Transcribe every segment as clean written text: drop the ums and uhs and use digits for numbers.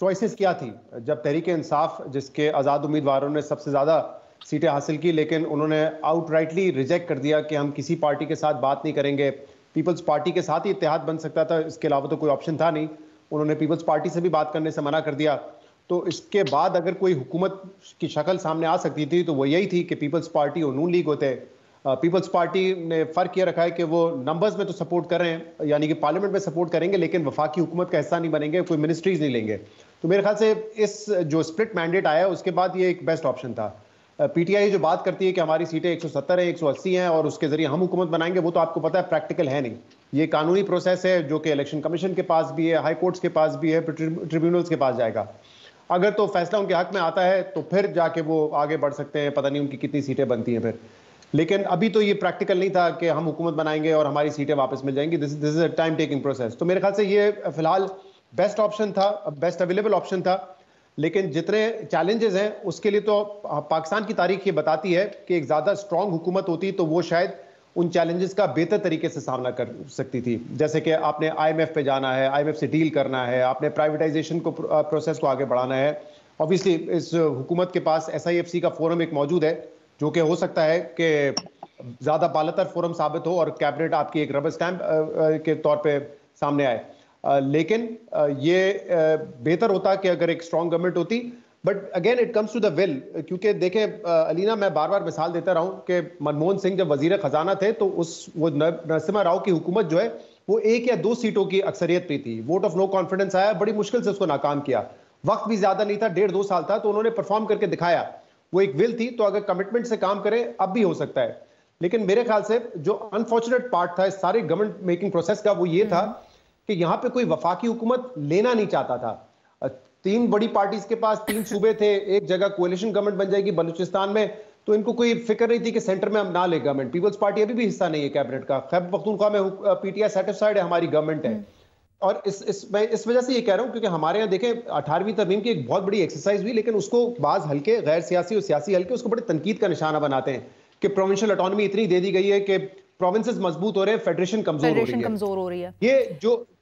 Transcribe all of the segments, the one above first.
Choices क्या थी जब तहरीक इंसाफ जिसके आज़ाद उम्मीदवारों ने सबसे ज़्यादा सीटें हासिल की, लेकिन उन्होंने आउटराइटली रिजेक्ट कर दिया कि हम किसी पार्टी के साथ बात नहीं करेंगे। पीपल्स पार्टी के साथ ही इत्तेहाद बन सकता था, इसके अलावा तो कोई ऑप्शन था नहीं। उन्होंने पीपल्स पार्टी से भी बात करने से मना कर दिया। तो इसके बाद अगर कोई हुकूमत की शक्ल सामने आ सकती थी तो वो यही थी कि पीपल्स पार्टी और नून लीग होते। पीपल्स पार्टी ने फ़र्क ये रखा है कि वो नंबर्स में तो सपोर्ट कर रहे हैं, यानी कि पार्लियामेंट में सपोर्ट करेंगे, लेकिन वफाकी हुकूमत का हिस्सा नहीं बनेंगे, कोई मिनिस्ट्रीज नहीं लेंगे। तो मेरे ख्याल से इस जो स्प्लिट मैंडेट आया उसके बाद ये एक बेस्ट ऑप्शन था। पीटीआई जो बात करती है कि हमारी सीटें 170 है, 180 हैं और उसके जरिए हम हुकूमत बनाएंगे, वो तो आपको पता है प्रैक्टिकल है नहीं। ये कानूनी प्रोसेस है जो कि इलेक्शन कमीशन के पास भी है, हाई कोर्ट्स के पास भी है, ट्रिब्यूनल्स के पास जाएगा। अगर तो फैसला उनके हक में आता है तो फिर जाके वो आगे बढ़ सकते हैं, पता नहीं उनकी कितनी सीटें बनती हैं फिर। लेकिन अभी तो ये प्रैक्टिकल नहीं था कि हम हुकूमत बनाएंगे और हमारी सीटें वापस मिल जाएंगी। This is a time taking process. तो मेरे ख्याल से ये फिलहाल बेस्ट ऑप्शन था, बेस्ट अवेलेबल ऑप्शन था। लेकिन जितने चैलेंजेस हैं उसके लिए तो पाकिस्तान की तारीख ये बताती है कि एक ज़्यादा स्ट्रांग हुकूमत होती तो वो शायद उन चैलेंजेस का बेहतर तरीके से सामना कर सकती थी। जैसे कि आपने आईएमएफ पे जाना है, आईएमएफ से डील करना है, आपने प्राइवेटाइजेशन को प्रोसेस को आगे बढ़ाना है। ऑब्वियसली इस हुकूमत के पास एसआईएफसी का फोरम एक मौजूद है जो कि हो सकता है कि ज़्यादा बालातर फोरम साबित हो और कैबिनेट आपकी एक रबर स्टैंप के तौर पे सामने आए। लेकिन ये बेहतर होता कि अगर एक स्ट्रॉन्ग गवर्नमेंट होती। But again it comes to the will, क्योंकि देखें अलीना, मैं बार बार मिसाल देता रहा हूं कि मनमोहन सिंह जब वजीर खजाना थे तो वो नरसिम्हा राव की हुकूमत जो है वो 1 या 2 सीटों की अक्सरियत पे थी। वोट ऑफ नो कॉन्फिडेंस आया, बड़ी मुश्किल से उसको नाकाम किया। वक्त भी ज्यादा नहीं था, 1.5-2 साल था, तो उन्होंने परफॉर्म करके दिखाया। वो एक विल थी, तो अगर कमिटमेंट से काम करें अब भी हो सकता है। लेकिन मेरे ख्याल से जो अनफॉर्चुनेट पार्ट था इस सारे गवर्नमेंट मेकिंग प्रोसेस का वो ये था कि यहां पे कोई वफाकी हुकूमत लेना नहीं चाहता था। 3 बड़ी पार्टीज के पास 3 सूबे थे, एक जगह कोalition गवर्नमेंट बन जाएगी बलूचिस्तान में, तो इनको कोई फिक्र नहीं थी कि सेंटर में हम ना ले गवर्नमेंट। पीपल्स पार्टी अभी भी हिस्सा नहीं है कैबिनेट का। खैबर पख्तूनख्वा में पीटीआई सेटिस्फाइड है, हमारी गवर्नमेंट है। और मैं इस वजह से ये कह रहा हूं क्योंकि हमारे यहाँ देखें 18वीं तरमीम की एक बहुत बड़ी एक्सरसाइज हुई, लेकिन उसको बाज हल्के गैर सियासी और सियासी हल्के उसको बड़े तनकीद का निशाना बनाते हैं कि प्रोविंशियल ऑटोनॉमी इतनी दे दी गई है कि प्रोविंसेस मजबूत हो रहे हैं, फेडरेशन कमजोर हो रही है। ये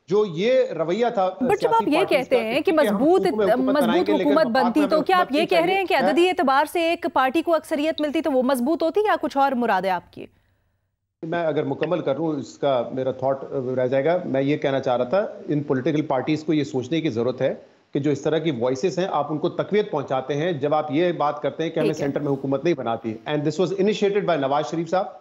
जो ये रवैया था। बट जब आप ये कहते हैं कि मजबूत हुकूमत बनती, तो क्या आप ये कह रहे हैं कि अददी एतबार से एक पार्टी को अक्सरियत मिलती तो वो मजबूत होती, या कुछ और मुराद है आपकी? मैं अगर मुकम्मल कर लूँ इसका मेरा थॉट रह जाएगा। मैं ये कहना चाह रहा था, इन पॉलिटिकल पार्टीज को ये सोचने की जरूरत है कि जो इस तरह की वॉइसेस हैं आप उनको तकवीत पहुंचाते हैं जब आप ये बात करते हैं कि हमें सेंटर में हुकूमत नहीं बनाती। And this was initiated by Nawaz Sharif साहब,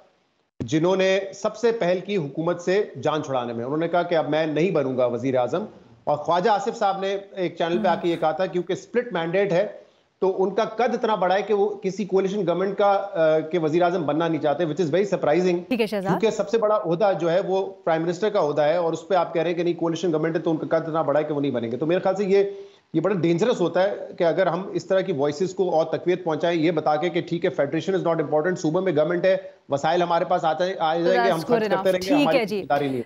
जिन्होंने सबसे पहल की हुकूमत से जान छुड़ाने में। उन्होंने कहा कि अब मैं नहीं बनूंगा वजीर आजम। और ख्वाजा आसिफ साहब ने एक चैनल पे आके ये कहा था क्योंकि स्प्लिट मैंडेट है तो उनका कद इतना बड़ा है कि वो किसी कोलिशन गवर्नमेंट का के वजीर आजम बनना नहीं चाहते, विच इज वेरी सरप्राइजिंग। क्योंकि सबसे बड़ा ओहदा जो है वो प्राइम मिनिस्टर का ओहदा है और उस पर आप कह रहे हैं कि नहीं कोलिशन गवर्नमेंट है तो उनका कद इतना बड़ा है कि वो नहीं बनेंगे। तो मेरे ख्याल से ये बड़ा डेंजरस होता है कि अगर हम इस तरह की वॉइसेस को और तकवीत पहुंचाएं, ये बता के कि ठीक है फेडरेशन इज नॉट इंपॉर्टेंट, सूबे में गवर्नमेंट है, वसाइल हमारे पास आ जाएंगे, हम खर्च करते रहेंगे, हमारी जिम्मेदारी नहीं है।